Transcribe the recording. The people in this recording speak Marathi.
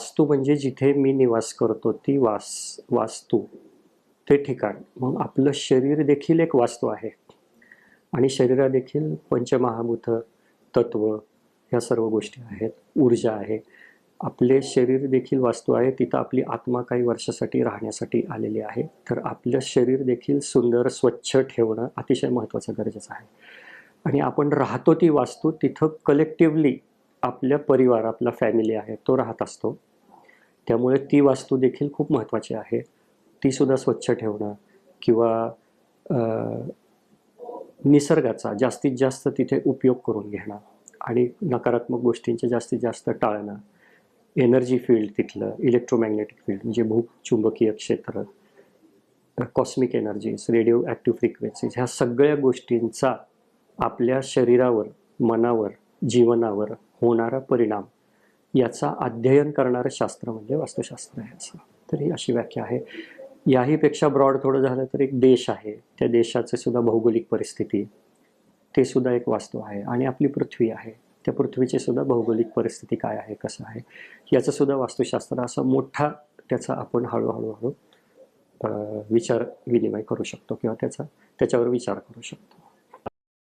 वास्तू म्हणजे जिथे मी निवास करतो ती वास्तू, ते ठिकाण. मग आपलं शरीर देखील एक वास्तू आहे आणि शरीरात देखील पंचमहाभूत, तत्व, ह्या सर्व गोष्टी आहेत, ऊर्जा आहे. आपले शरीर देखील वास्तू आहे, तिथं आपली आत्मा काही वर्षासाठी राहण्यासाठी आलेली आहे. तर आपलं शरीर देखील सुंदर स्वच्छ ठेवणं अतिशय महत्त्वाचं, गरजेचं आहे. आणि आपण राहतो ती वास्तू, तिथं कलेक्टिव्हली आपल्या परिवार, आपला फॅमिली आहे तो राहत असतो. त्यामुळे ती वास्तू देखील खूप महत्त्वाची आहे. ती सुद्धा स्वच्छ ठेवणं किंवा निसर्गाचा जास्तीत जास्त तिथे उपयोग करून घेणं आणि नकारात्मक गोष्टींचे जास्तीत जास्त टाळणं. एनर्जी फील्ड तिथलं, इलेक्ट्रोमॅग्नेटिक फील्ड म्हणजे भूचुंबकीय क्षेत्र, cosmic energies, radio active frequencies, ह्या सगळ्या गोष्टींचा आपल्या शरीरावर, मनावर, जीवनावर होणारा परिणाम याचा अध्ययन करणारं शास्त्र म्हणजे वास्तुशास्त्र आहे. असं तर ही अशी व्याख्या आहे. याहीपेक्षा ब्रॉड थोडं झालं तर एक देश आहे, त्या देशाचे सुद्धा भौगोलिक परिस्थिती, ते सुद्धा एक वास्तू आहे. आणि आपली पृथ्वी आहे, त्या पृथ्वीची सुद्धा भौगोलिक परिस्थिती काय आहे, कसं आहे, याचं सुद्धा वास्तुशास्त्र, असा मोठा त्याचा आपण हळूहळू विचार विनिमय करू शकतो किंवा त्याच्यावर विचार करू शकतो.